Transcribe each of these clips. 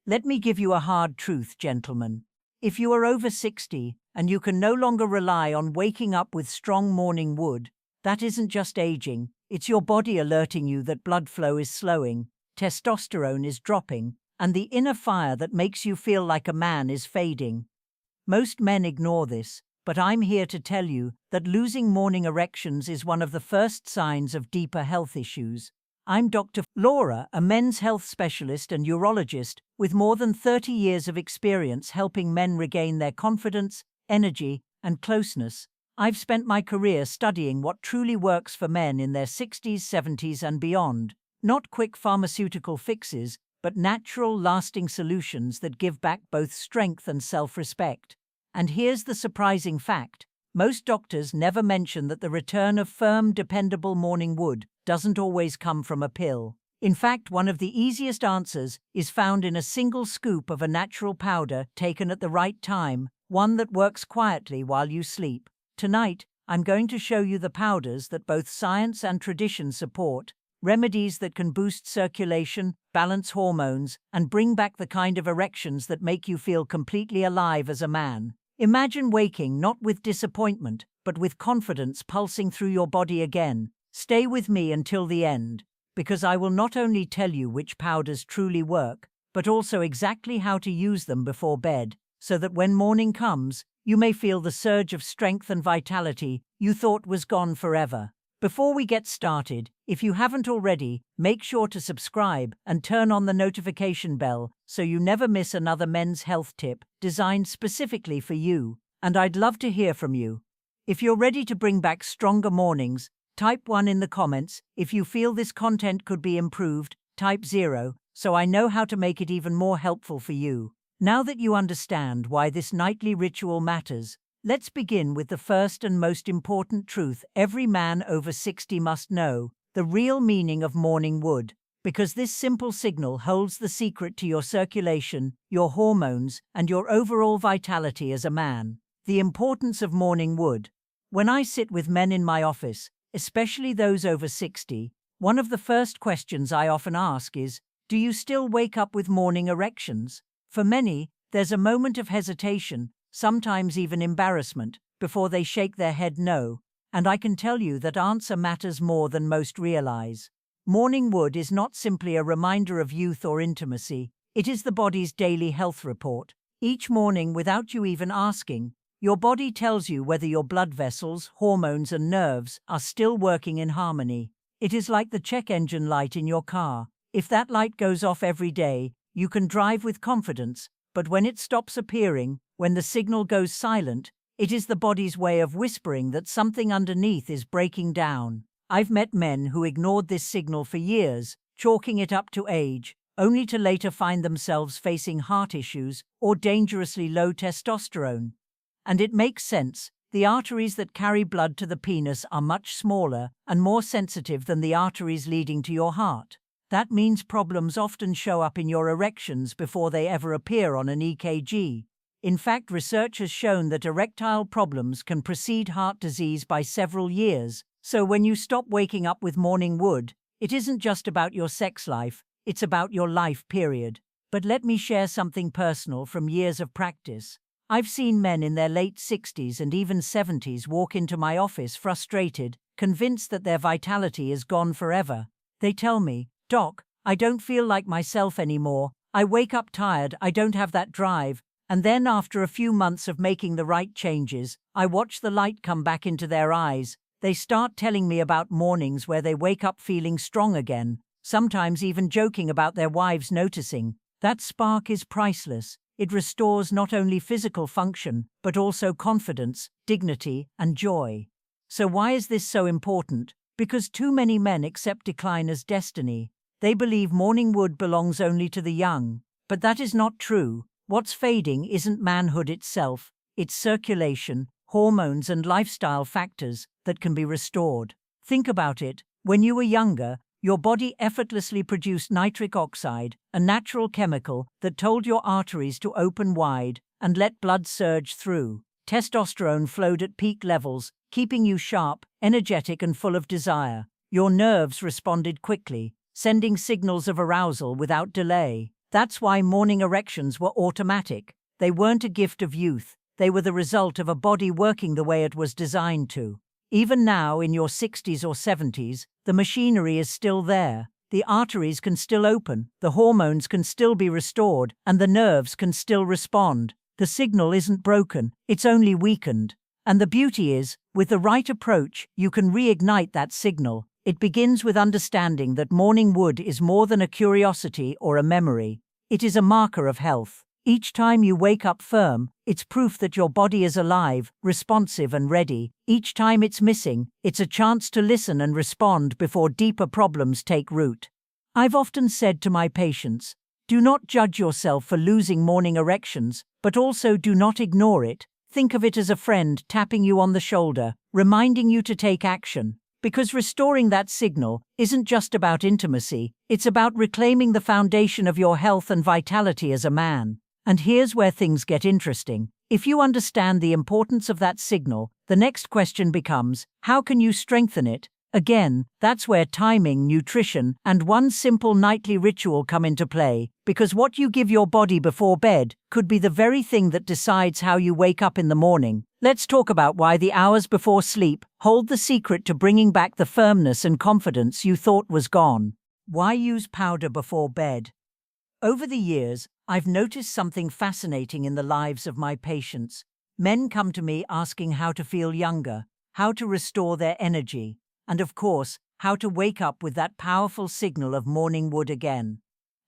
Let me give you a hard truth, gentlemen. If you are over 60 and you can no longer rely on waking up with strong morning wood, that isn't just aging, it's your body alerting you that blood flow is slowing, testosterone is dropping, and the inner fire that makes you feel like a man is fading. Most men ignore this, but I'm here to tell you that losing morning erections is one of the first signs of deeper health issues. I'm Dr. Laura, a men's health specialist and urologist with more than 30 years of experience helping men regain their confidence, energy, and closeness. I've spent my career studying what truly works for men in their 60s, 70s, and beyond. Not quick pharmaceutical fixes, but natural, lasting solutions that give back both strength and self-respect. And here's the surprising fact. Most doctors never mention that the return of firm, dependable morning wood doesn't always come from a pill. In fact, one of the easiest answers is found in a single scoop of a natural powder taken at the right time, one that works quietly while you sleep. Tonight, I'm going to show you the powders that both science and tradition support, remedies that can boost circulation, balance hormones, and bring back the kind of erections that make you feel completely alive as a man. Imagine waking not with disappointment, but with confidence pulsing through your body again. Stay with me until the end, because I will not only tell you which powders truly work, but also exactly how to use them before bed, so that when morning comes, you may feel the surge of strength and vitality you thought was gone forever. Before we get started, if you haven't already, make sure to subscribe and turn on the notification bell so you never miss another men's health tip designed specifically for you. And I'd love to hear from you. If you're ready to bring back stronger mornings, type 1 in the comments. If you feel this content could be improved, type 0, so I know how to make it even more helpful for you. Now that you understand why this nightly ritual matters, let's begin with the first and most important truth every man over 60 must know, the real meaning of morning wood. Because this simple signal holds the secret to your circulation, your hormones, and your overall vitality as a man. The importance of morning wood. When I sit with men in my office, especially those over 60, one of the first questions I often ask is, do you still wake up with morning erections? For many, there's a moment of hesitation, sometimes even embarrassment, before they shake their head no, and I can tell you that answer matters more than most realize. Morning wood is not simply a reminder of youth or intimacy, it is the body's daily health report. Each morning, without you even asking, your body tells you whether your blood vessels, hormones, and nerves are still working in harmony. It is like the check engine light in your car. If that light goes off every day, you can drive with confidence, but when it stops appearing, when the signal goes silent, it is the body's way of whispering that something underneath is breaking down. I've met men who ignored this signal for years, chalking it up to age, only to later find themselves facing heart issues or dangerously low testosterone. And it makes sense. The arteries that carry blood to the penis are much smaller and more sensitive than the arteries leading to your heart. That means problems often show up in your erections before they ever appear on an EKG. In fact, research has shown that erectile problems can precede heart disease by several years. So when you stop waking up with morning wood, it isn't just about your sex life, it's about your life, period. But let me share something personal from years of practice. I've seen men in their late 60s and even 70s walk into my office frustrated, convinced that their vitality is gone forever. They tell me, "Doc, I don't feel like myself anymore. I wake up tired, I don't have that drive." And then after a few months of making the right changes, I watch the light come back into their eyes. They start telling me about mornings where they wake up feeling strong again, sometimes even joking about their wives noticing. That spark is priceless. It restores not only physical function, but also confidence, dignity, and joy. So why is this so important? Because too many men accept decline as destiny. They believe morning wood belongs only to the young. But that is not true. What's fading isn't manhood itself, it's circulation, hormones, and lifestyle factors that can be restored. Think about it. When you were younger, your body effortlessly produced nitric oxide, a natural chemical that told your arteries to open wide and let blood surge through. Testosterone flowed at peak levels, keeping you sharp, energetic, and full of desire. Your nerves responded quickly, sending signals of arousal without delay. That's why morning erections were automatic. They weren't a gift of youth. They were the result of a body working the way it was designed to. Even now, in your 60s or 70s, the machinery is still there. The arteries can still open, the hormones can still be restored, and the nerves can still respond. The signal isn't broken, it's only weakened. And the beauty is, with the right approach, you can reignite that signal. It begins with understanding that morning wood is more than a curiosity or a memory. It is a marker of health. Each time you wake up firm, it's proof that your body is alive, responsive and ready. Each time it's missing, it's a chance to listen and respond before deeper problems take root. I've often said to my patients, do not judge yourself for losing morning erections, but also do not ignore it. Think of it as a friend tapping you on the shoulder, reminding you to take action. Because restoring that signal isn't just about intimacy, it's about reclaiming the foundation of your health and vitality as a man. And here's where things get interesting. If you understand the importance of that signal, the next question becomes, how can you strengthen it? Again, that's where timing, nutrition, and one simple nightly ritual come into play, because what you give your body before bed could be the very thing that decides how you wake up in the morning. Let's talk about why the hours before sleep hold the secret to bringing back the firmness and confidence you thought was gone. Why use powder before bed? Over the years, I've noticed something fascinating in the lives of my patients. Men come to me asking how to feel younger, how to restore their energy, and of course, how to wake up with that powerful signal of morning wood again.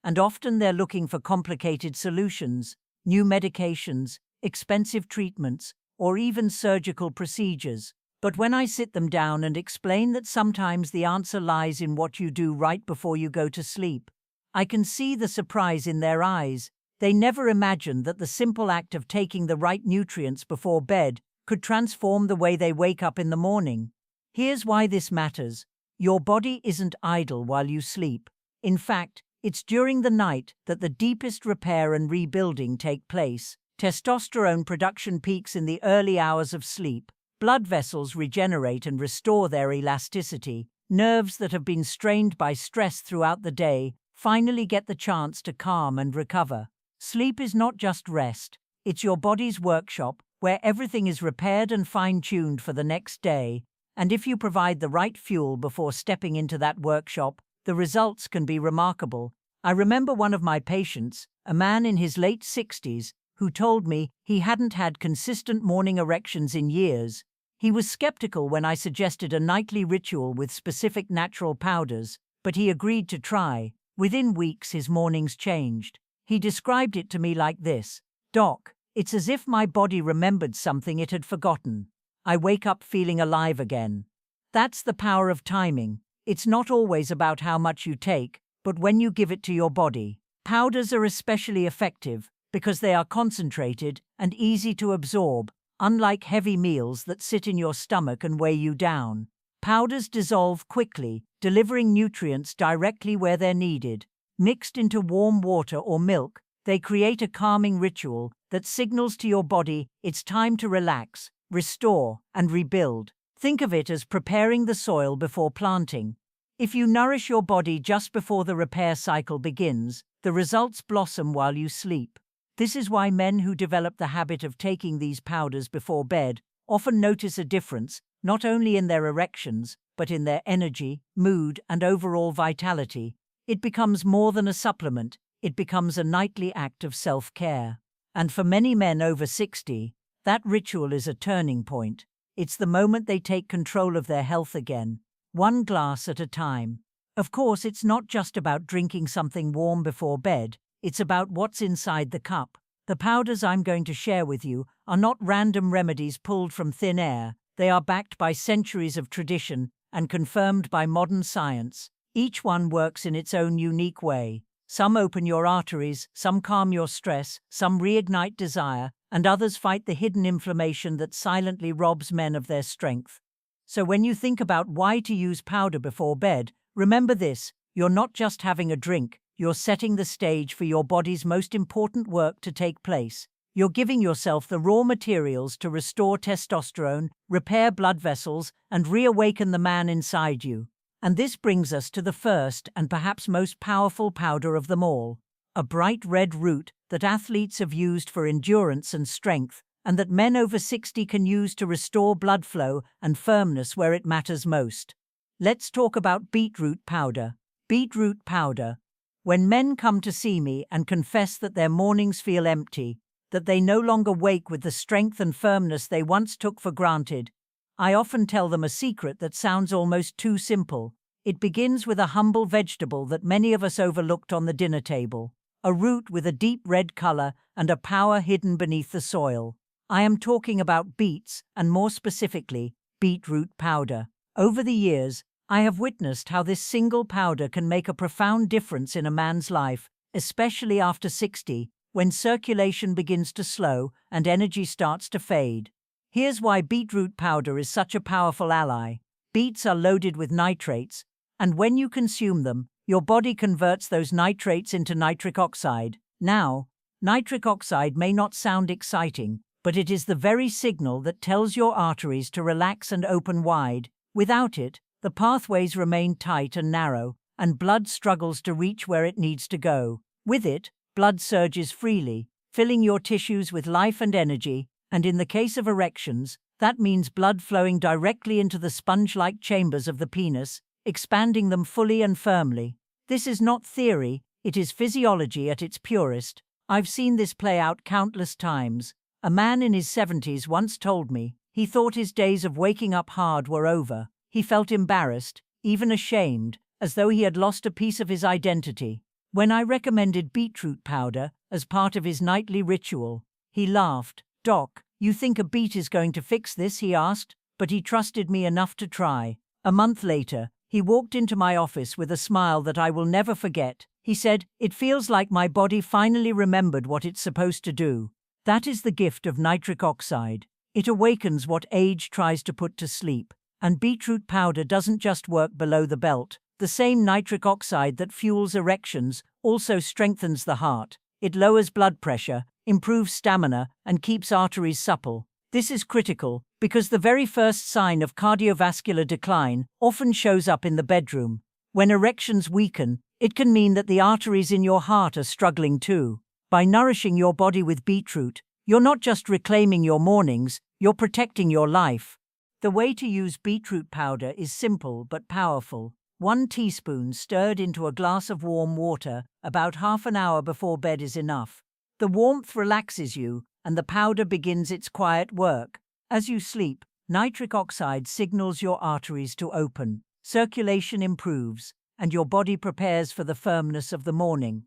And often they're looking for complicated solutions, new medications, expensive treatments, or even surgical procedures. But when I sit them down and explain that sometimes the answer lies in what you do right before you go to sleep, I can see the surprise in their eyes. They never imagined that the simple act of taking the right nutrients before bed could transform the way they wake up in the morning. Here's why this matters. Your body isn't idle while you sleep. In fact, it's during the night that the deepest repair and rebuilding take place. Testosterone production peaks in the early hours of sleep. Blood vessels regenerate and restore their elasticity. Nerves that have been strained by stress throughout the day finally get the chance to calm and recover. Sleep is not just rest. It's your body's workshop where everything is repaired and fine-tuned for the next day. And if you provide the right fuel before stepping into that workshop, the results can be remarkable. I remember one of my patients, a man in his late 60s, who told me he hadn't had consistent morning erections in years. He was skeptical when I suggested a nightly ritual with specific natural powders, but he agreed to try. Within weeks, his mornings changed. He described it to me like this: "Doc, it's as if my body remembered something it had forgotten. I wake up feeling alive again." That's the power of timing. It's not always about how much you take, but when you give it to your body. Powders are especially effective because they are concentrated and easy to absorb, unlike heavy meals that sit in your stomach and weigh you down. Powders dissolve quickly, delivering nutrients directly where they're needed. Mixed into warm water or milk, they create a calming ritual that signals to your body it's time to relax, restore, and rebuild. Think of it as preparing the soil before planting. If you nourish your body just before the repair cycle begins, the results blossom while you sleep. This is why men who develop the habit of taking these powders before bed often notice a difference, not only in their erections, but in their energy, mood, and overall vitality. It becomes more than a supplement, it becomes a nightly act of self-care. And for many men over 60, that ritual is a turning point. It's the moment they take control of their health again, one glass at a time. Of course, it's not just about drinking something warm before bed, it's about what's inside the cup. The powders I'm going to share with you are not random remedies pulled from thin air. They are backed by centuries of tradition and confirmed by modern science. Each one works in its own unique way. Some open your arteries, some calm your stress, some reignite desire, and others fight the hidden inflammation that silently robs men of their strength. So when you think about why to use powder before bed, remember this: you're not just having a drink, you're setting the stage for your body's most important work to take place. You're giving yourself the raw materials to restore testosterone, repair blood vessels, and reawaken the man inside you. And this brings us to the first and perhaps most powerful powder of them all: a bright red root that athletes have used for endurance and strength, and that men over 60 can use to restore blood flow and firmness where it matters most. Let's talk about beetroot powder. Beetroot powder. When men come to see me and confess that their mornings feel empty, that they no longer wake with the strength and firmness they once took for granted, I often tell them a secret that sounds almost too simple. It begins with a humble vegetable that many of us overlooked on the dinner table, a root with a deep red color and a power hidden beneath the soil. I am talking about beets, and more specifically, beetroot powder. Over the years, I have witnessed how this single powder can make a profound difference in a man's life, especially after 60, when circulation begins to slow and energy starts to fade. Here's why beetroot powder is such a powerful ally. Beets are loaded with nitrates, and when you consume them, your body converts those nitrates into nitric oxide. Now, nitric oxide may not sound exciting, but it is the very signal that tells your arteries to relax and open wide. Without it, the pathways remain tight and narrow, and blood struggles to reach where it needs to go. With it, blood surges freely, filling your tissues with life and energy, and in the case of erections, that means blood flowing directly into the sponge-like chambers of the penis, expanding them fully and firmly. This is not theory, it is physiology at its purest. I've seen this play out countless times. A man in his 70s once told me he thought his days of waking up hard were over. He felt embarrassed, even ashamed, as though he had lost a piece of his identity. When I recommended beetroot powder as part of his nightly ritual, he laughed. "Doc, you think a beet is going to fix this?" he asked, but he trusted me enough to try. A month later, he walked into my office with a smile that I will never forget. He said, "It feels like my body finally remembered what it's supposed to do." That is the gift of nitric oxide. It awakens what age tries to put to sleep. And beetroot powder doesn't just work below the belt. The same nitric oxide that fuels erections also strengthens the heart. It lowers blood pressure, improves stamina, and keeps arteries supple. This is critical because the very first sign of cardiovascular decline often shows up in the bedroom. When erections weaken, it can mean that the arteries in your heart are struggling too. By nourishing your body with beetroot, you're not just reclaiming your mornings, you're protecting your life. The way to use beetroot powder is simple but powerful. 1 teaspoon stirred into a glass of warm water about half an hour before bed is enough. The warmth relaxes you, and the powder begins its quiet work. As you sleep, nitric oxide signals your arteries to open, circulation improves, and your body prepares for the firmness of the morning.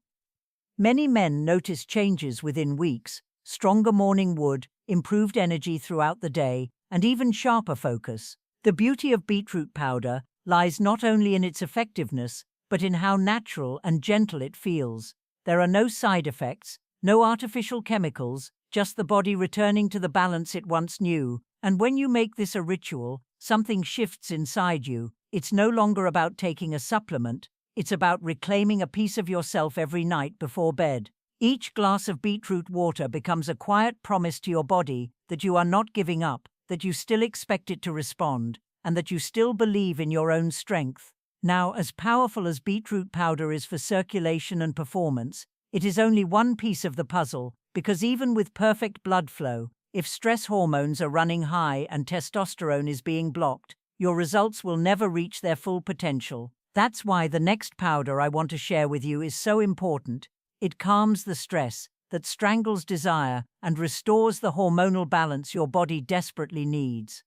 Many men notice changes within weeks: stronger morning wood, improved energy throughout the day, and even sharper focus. The beauty of beetroot powder lies not only in its effectiveness, but in how natural and gentle it feels. There are no side effects, no artificial chemicals, just the body returning to the balance it once knew. And when you make this a ritual, something shifts inside you. It's no longer about taking a supplement, it's about reclaiming a piece of yourself every night before bed. Each glass of beetroot water becomes a quiet promise to your body that you are not giving up, that you still expect it to respond, and that you still believe in your own strength. Now, as powerful as beetroot powder is for circulation and performance, it is only one piece of the puzzle, because even with perfect blood flow, if stress hormones are running high and testosterone is being blocked, your results will never reach their full potential. That's why the next powder I want to share with you is so important. It calms the stress that strangles desire and restores the hormonal balance your body desperately needs.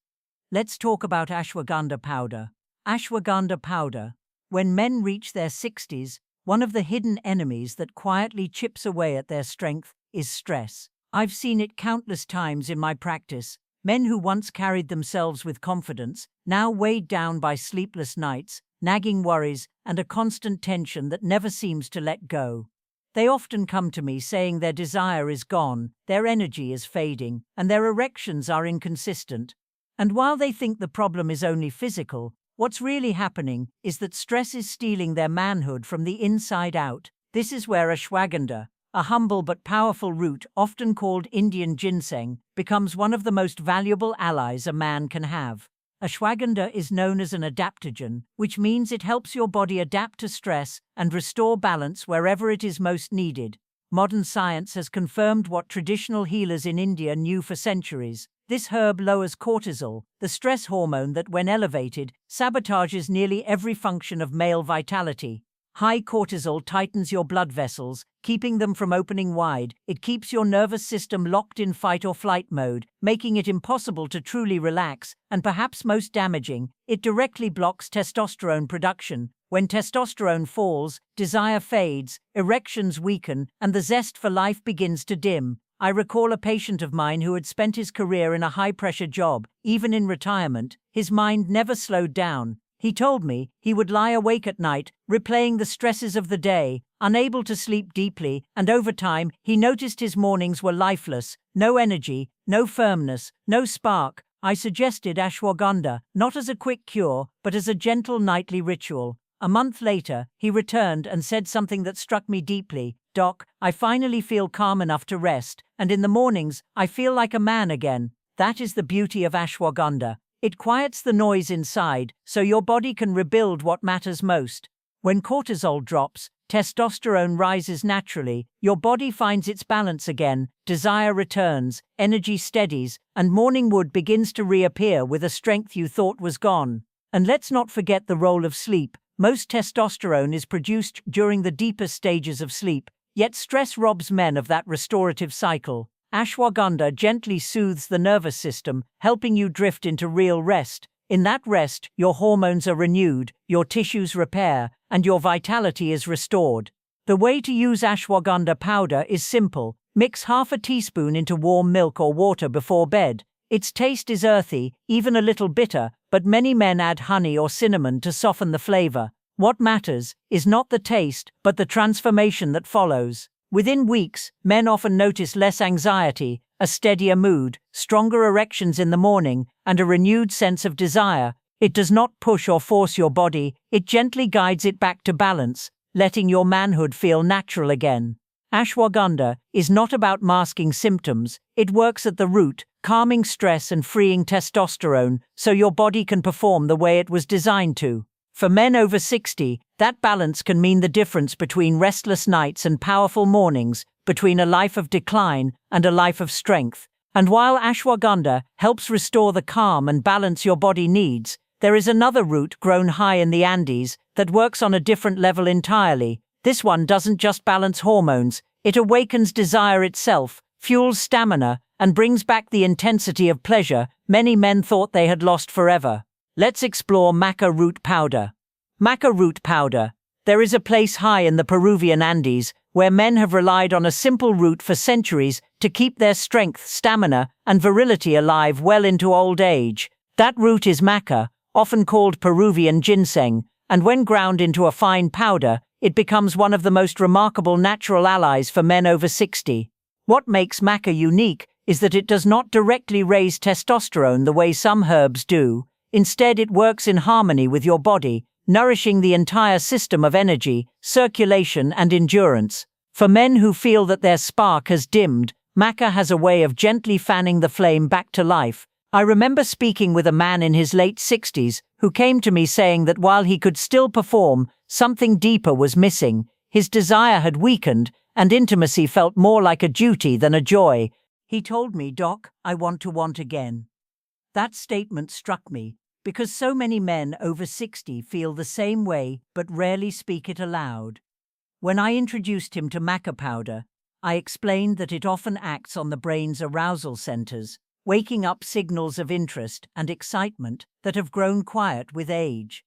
Let's talk about ashwagandha powder. Ashwagandha powder. When men reach their 60s, one of the hidden enemies that quietly chips away at their strength is stress. I've seen it countless times in my practice. Men who once carried themselves with confidence, now weighed down by sleepless nights, nagging worries, and a constant tension that never seems to let go. They often come to me saying their desire is gone, their energy is fading, and their erections are inconsistent. And while they think the problem is only physical, what's really happening is that stress is stealing their manhood from the inside out. This is where ashwagandha, a humble but powerful root often called Indian ginseng, becomes one of the most valuable allies a man can have. Ashwagandha is known as an adaptogen, which means it helps your body adapt to stress and restore balance wherever it is most needed. Modern science has confirmed what traditional healers in India knew for centuries. This herb lowers cortisol, the stress hormone that, when elevated, sabotages nearly every function of male vitality. High cortisol tightens your blood vessels, keeping them from opening wide. It keeps your nervous system locked in fight or flight mode, making it impossible to truly relax, and perhaps most damaging, it directly blocks testosterone production. When testosterone falls, desire fades, erections weaken, and the zest for life begins to dim. I recall a patient of mine who had spent his career in a high-pressure job. Even in retirement, his mind never slowed down. He told me he would lie awake at night, replaying the stresses of the day, unable to sleep deeply, and over time, he noticed his mornings were lifeless. No energy, no firmness, no spark. I suggested ashwagandha, not as a quick cure, but as a gentle nightly ritual. A month later, he returned and said something that struck me deeply. "Doc, I finally feel calm enough to rest, and in the mornings, I feel like a man again." That is the beauty of ashwagandha. It quiets the noise inside, so your body can rebuild what matters most. When cortisol drops, testosterone rises naturally, your body finds its balance again, desire returns, energy steadies, and morning wood begins to reappear with a strength you thought was gone. And let's not forget the role of sleep. Most testosterone is produced during the deepest stages of sleep, yet stress robs men of that restorative cycle. Ashwagandha gently soothes the nervous system, helping you drift into real rest. In that rest, your hormones are renewed, your tissues repair, and your vitality is restored. The way to use ashwagandha powder is simple. Mix half a teaspoon into warm milk or water before bed. Its taste is earthy, even a little bitter, but many men add honey or cinnamon to soften the flavor. What matters is not the taste, but the transformation that follows. Within weeks, men often notice less anxiety, a steadier mood, stronger erections in the morning, and a renewed sense of desire. It does not push or force your body, it gently guides it back to balance, letting your manhood feel natural again. Ashwagandha is not about masking symptoms, it works at the root, calming stress and freeing testosterone so your body can perform the way it was designed to. For men over 60, that balance can mean the difference between restless nights and powerful mornings, between a life of decline and a life of strength. And while ashwagandha helps restore the calm and balance your body needs, there is another root grown high in the Andes that works on a different level entirely. This one doesn't just balance hormones, it awakens desire itself, fuels stamina, and brings back the intensity of pleasure many men thought they had lost forever. Let's explore maca root powder. Maca root powder. There is a place high in the Peruvian Andes where men have relied on a simple root for centuries to keep their strength, stamina, and virility alive well into old age. That root is maca, often called Peruvian ginseng, and when ground into a fine powder, it becomes one of the most remarkable natural allies for men over 60. What makes maca unique is that it does not directly raise testosterone the way some herbs do. Instead, it works in harmony with your body, nourishing the entire system of energy, circulation, and endurance. For men who feel that their spark has dimmed, maca has a way of gently fanning the flame back to life. I remember speaking with a man in his late 60s who came to me saying that while he could still perform, something deeper was missing. His desire had weakened, and intimacy felt more like a duty than a joy. He told me, "Doc, I want to want again." That statement struck me, because so many men over 60 feel the same way but rarely speak it aloud. When I introduced him to maca powder, I explained that it often acts on the brain's arousal centers, waking up signals of interest and excitement that have grown quiet with age.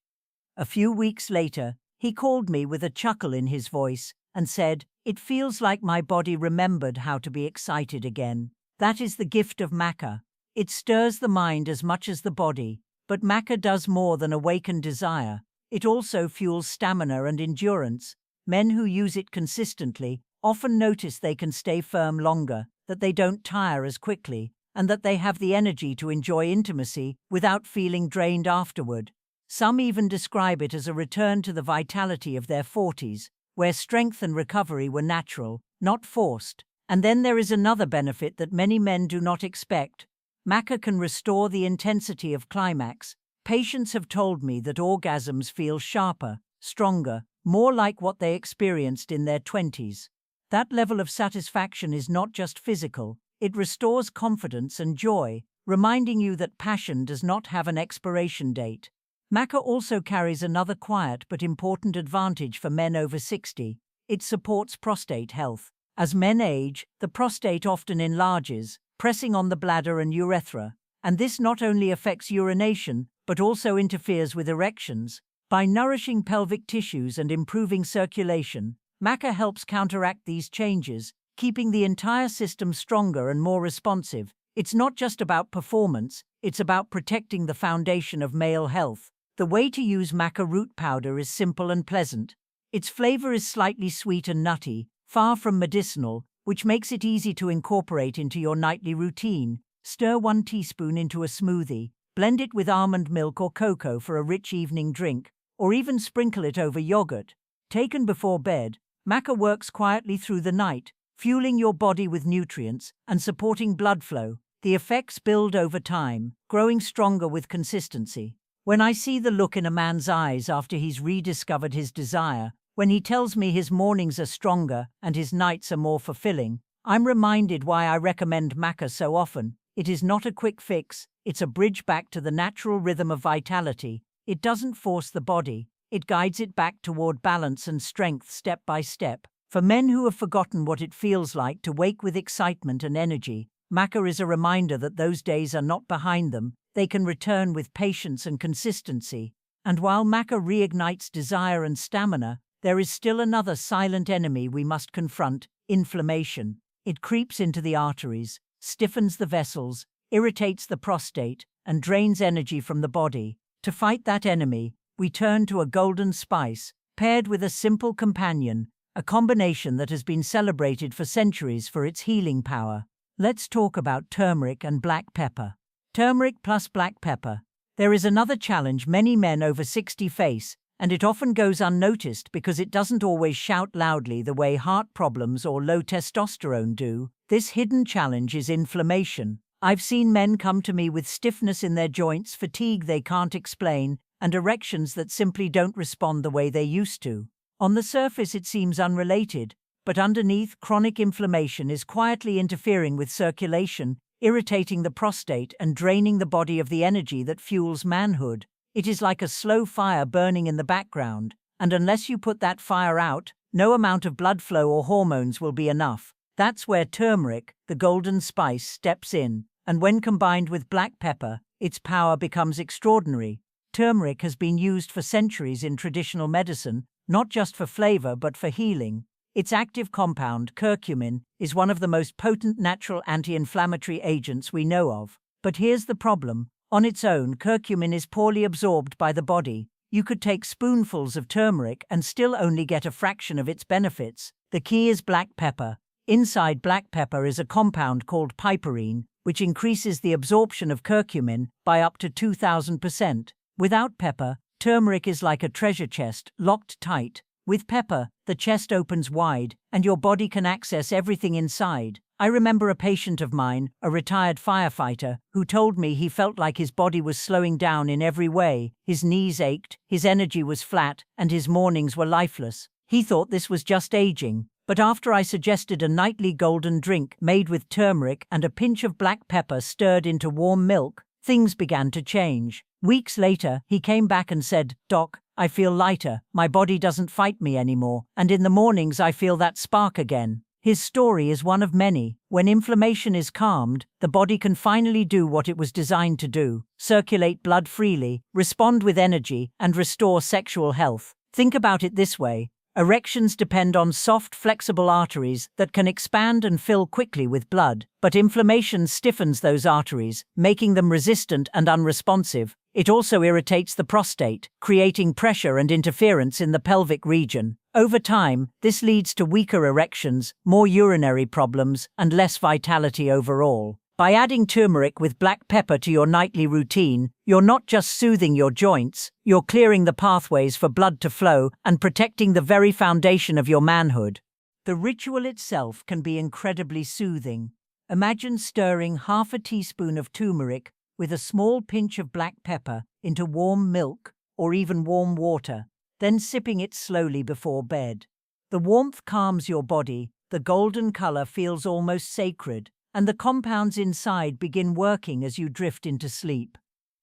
A few weeks later, he called me with a chuckle in his voice and said, "It feels like my body remembered how to be excited again." That is the gift of maca. It stirs the mind as much as the body, but maca does more than awaken desire. It also fuels stamina and endurance. Men who use it consistently often notice they can stay firm longer, that they don't tire as quickly, and that they have the energy to enjoy intimacy without feeling drained afterward. Some even describe it as a return to the vitality of their 40s, where strength and recovery were natural, not forced. And then there is another benefit that many men do not expect. Maca can restore the intensity of climax. Patients have told me that orgasms feel sharper, stronger, more like what they experienced in their 20s. That level of satisfaction is not just physical, it restores confidence and joy, reminding you that passion does not have an expiration date. Maca also carries another quiet but important advantage for men over 60. It supports prostate health. As men age, the prostate often enlarges, pressing on the bladder and urethra, and this not only affects urination, but also interferes with erections. By nourishing pelvic tissues and improving circulation, maca helps counteract these changes, keeping the entire system stronger and more responsive. It's not just about performance, it's about protecting the foundation of male health. The way to use maca root powder is simple and pleasant. Its flavor is slightly sweet and nutty, far from medicinal, which makes it easy to incorporate into your nightly routine. Stir 1 teaspoon into a smoothie, blend it with almond milk or cocoa for a rich evening drink, or even sprinkle it over yogurt. Taken before bed, maca works quietly through the night, fueling your body with nutrients and supporting blood flow. The effects build over time, growing stronger with consistency. When I see the look in a man's eyes after he's rediscovered his desire, when he tells me his mornings are stronger and his nights are more fulfilling, I'm reminded why I recommend maca so often. It is not a quick fix, it's a bridge back to the natural rhythm of vitality. It doesn't force the body, it guides it back toward balance and strength step by step. For men who have forgotten what it feels like to wake with excitement and energy, maca is a reminder that those days are not behind them, they can return with patience and consistency. And while maca reignites desire and stamina, there is still another silent enemy we must confront: inflammation. It creeps into the arteries, stiffens the vessels, irritates the prostate, and drains energy from the body. To fight that enemy, we turn to a golden spice, paired with a simple companion, a combination that has been celebrated for centuries for its healing power. Let's talk about turmeric and black pepper. Turmeric plus black pepper. There is another challenge many men over 60 face, and it often goes unnoticed because it doesn't always shout loudly the way heart problems or low testosterone do. This hidden challenge is inflammation. I've seen men come to me with stiffness in their joints, fatigue they can't explain, and erections that simply don't respond the way they used to. On the surface it seems unrelated, but underneath, chronic inflammation is quietly interfering with circulation, irritating the prostate and draining the body of the energy that fuels manhood. It is like a slow fire burning in the background, and unless you put that fire out, no amount of blood flow or hormones will be enough. That's where turmeric, the golden spice, steps in, and when combined with black pepper, its power becomes extraordinary. Turmeric has been used for centuries in traditional medicine, not just for flavor but for healing. Its active compound, curcumin, is one of the most potent natural anti-inflammatory agents we know of. But here's the problem. On its own, curcumin is poorly absorbed by the body. You could take spoonfuls of turmeric and still only get a fraction of its benefits. The key is black pepper. Inside black pepper is a compound called piperine, which increases the absorption of curcumin by up to 2,000%. Without pepper, turmeric is like a treasure chest, locked tight. With pepper, the chest opens wide, and your body can access everything inside. I remember a patient of mine, a retired firefighter, who told me he felt like his body was slowing down in every way. His knees ached, his energy was flat, and his mornings were lifeless. He thought this was just aging. But after I suggested a nightly golden drink made with turmeric and a pinch of black pepper stirred into warm milk, things began to change. Weeks later, he came back and said, "Doc, I feel lighter, my body doesn't fight me anymore, and in the mornings I feel that spark again." His story is one of many. When inflammation is calmed, the body can finally do what it was designed to do: circulate blood freely, respond with energy, and restore sexual health. Think about it this way. Erections depend on soft, flexible arteries that can expand and fill quickly with blood, but inflammation stiffens those arteries, making them resistant and unresponsive. It also irritates the prostate, creating pressure and interference in the pelvic region. Over time, this leads to weaker erections, more urinary problems, and less vitality overall. By adding turmeric with black pepper to your nightly routine, you're not just soothing your joints, you're clearing the pathways for blood to flow and protecting the very foundation of your manhood. The ritual itself can be incredibly soothing. Imagine stirring half a teaspoon of turmeric with a small pinch of black pepper into warm milk or even warm water, then sipping it slowly before bed. The warmth calms your body, the golden color feels almost sacred, and the compounds inside begin working as you drift into sleep.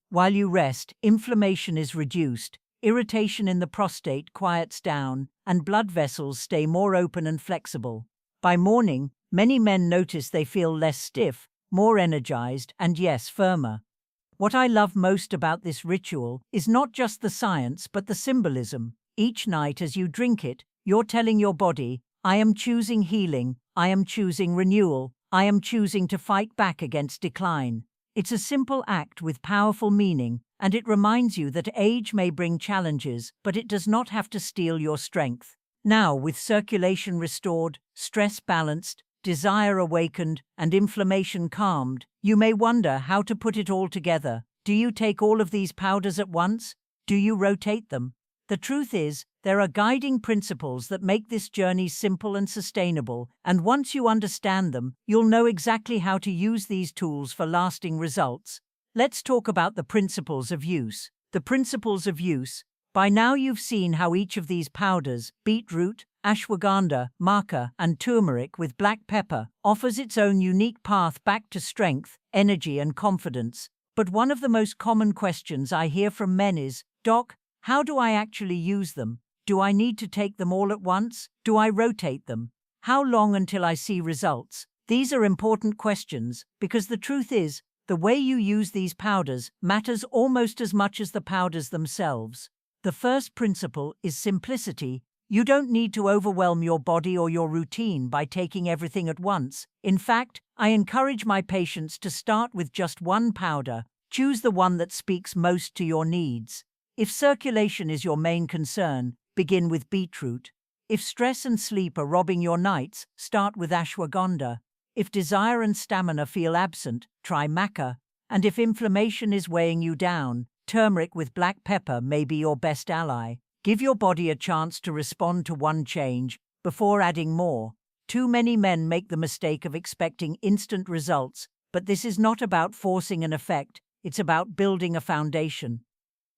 While you rest, inflammation is reduced, irritation in the prostate quiets down, and blood vessels stay more open and flexible. By morning, many men notice they feel less stiff, more energized, and yes, firmer. What I love most about this ritual is not just the science but the symbolism. Each night as you drink it, you're telling your body, I am choosing healing, I am choosing renewal, I am choosing to fight back against decline. It's a simple act with powerful meaning, and it reminds you that age may bring challenges, but it does not have to steal your strength. Now, with circulation restored, stress balanced, desire awakened, and inflammation calmed, you may wonder how to put it all together. Do you take all of these powders at once? Do you rotate them? The truth is, there are guiding principles that make this journey simple and sustainable, and once you understand them, you'll know exactly how to use these tools for lasting results. Let's talk about the principles of use. The principles of use. By now you've seen how each of these powders, beetroot, ashwagandha, maca, and turmeric with black pepper, offers its own unique path back to strength, energy, and confidence. But one of the most common questions I hear from men is, Doc, how do I actually use them? Do I need to take them all at once? Do I rotate them? How long until I see results? These are important questions because the truth is, the way you use these powders matters almost as much as the powders themselves. The first principle is simplicity. You don't need to overwhelm your body or your routine by taking everything at once. In fact, I encourage my patients to start with just one powder. Choose the one that speaks most to your needs. If circulation is your main concern, begin with beetroot. If stress and sleep are robbing your nights, start with ashwagandha. If desire and stamina feel absent, try maca. And if inflammation is weighing you down, turmeric with black pepper may be your best ally. Give your body a chance to respond to one change before adding more. Too many men make the mistake of expecting instant results, but this is not about forcing an effect, it's about building a foundation.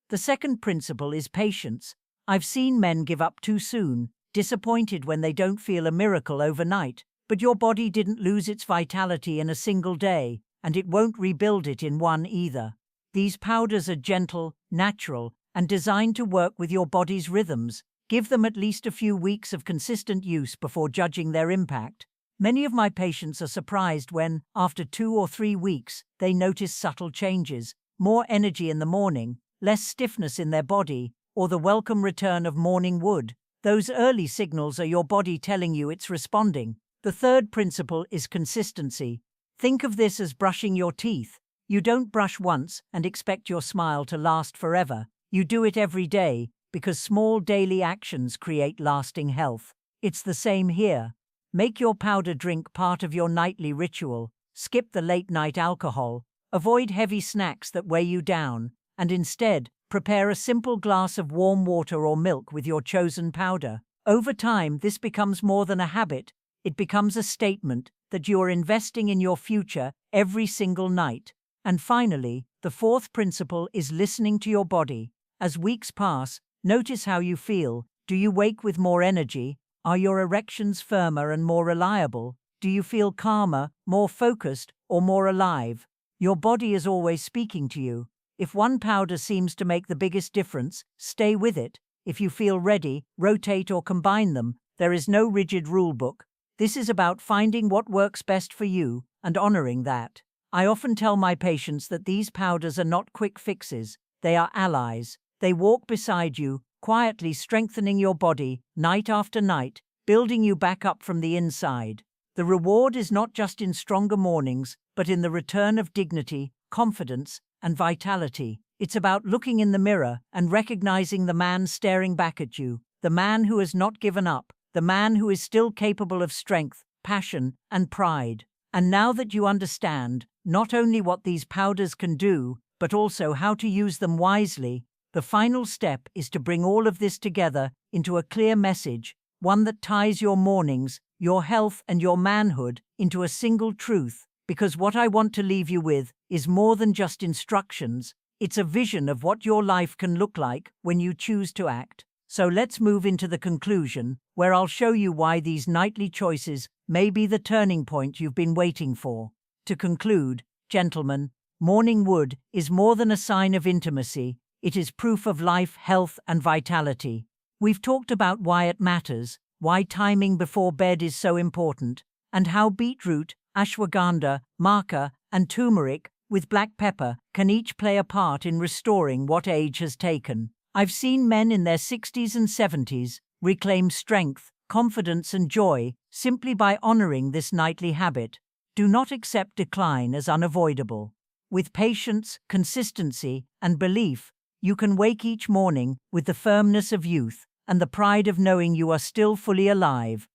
The second principle is patience. I've seen men give up too soon, disappointed when they don't feel a miracle overnight. But your body didn't lose its vitality in a single day, and it won't rebuild it in one either. These powders are gentle, natural, and designed to work with your body's rhythms. Give them at least a few weeks of consistent use before judging their impact. Many of my patients are surprised when, after 2 or 3 weeks, they notice subtle changes, more energy in the morning, less stiffness in their body, or the welcome return of morning wood. Those early signals are your body telling you it's responding. The third principle is consistency. Think of this as brushing your teeth. You don't brush once and expect your smile to last forever. You do it every day because small daily actions create lasting health. It's the same here. Make your powder drink part of your nightly ritual. Skip the late-night alcohol. Avoid heavy snacks that weigh you down, and instead, prepare a simple glass of warm water or milk with your chosen powder. Over time, this becomes more than a habit. It becomes a statement that you are investing in your future every single night. And finally, the fourth principle is listening to your body. As weeks pass, notice how you feel. Do you wake with more energy? Are your erections firmer and more reliable? Do you feel calmer, more focused, or more alive? Your body is always speaking to you. If one powder seems to make the biggest difference, stay with it. If you feel ready, rotate or combine them. There is no rigid rule book. This is about finding what works best for you and honoring that. I often tell my patients that these powders are not quick fixes. They are allies. They walk beside you, quietly strengthening your body night after night, building you back up from the inside. The reward is not just in stronger mornings, but in the return of dignity, confidence, and vitality. It's about looking in the mirror and recognizing the man staring back at you, the man who has not given up, the man who is still capable of strength, passion, and pride. And now that you understand not only what these powders can do, but also how to use them wisely, the final step is to bring all of this together into a clear message, one that ties your mornings, your health, and your manhood into a single truth. Because what I want to leave you with is more than just instructions, it's a vision of what your life can look like when you choose to act. So let's move into the conclusion, where I'll show you why these nightly choices may be the turning point you've been waiting for. To conclude, gentlemen, morning wood is more than a sign of intimacy, it is proof of life, health, and vitality. We've talked about why it matters, why timing before bed is so important, and how beetroot, ashwagandha, maca, and turmeric, with black pepper, can each play a part in restoring what age has taken. I've seen men in their 60s and 70s reclaim strength, confidence, and joy simply by honoring this nightly habit. Do not accept decline as unavoidable. With patience, consistency, and belief, you can wake each morning with the firmness of youth and the pride of knowing you are still fully alive.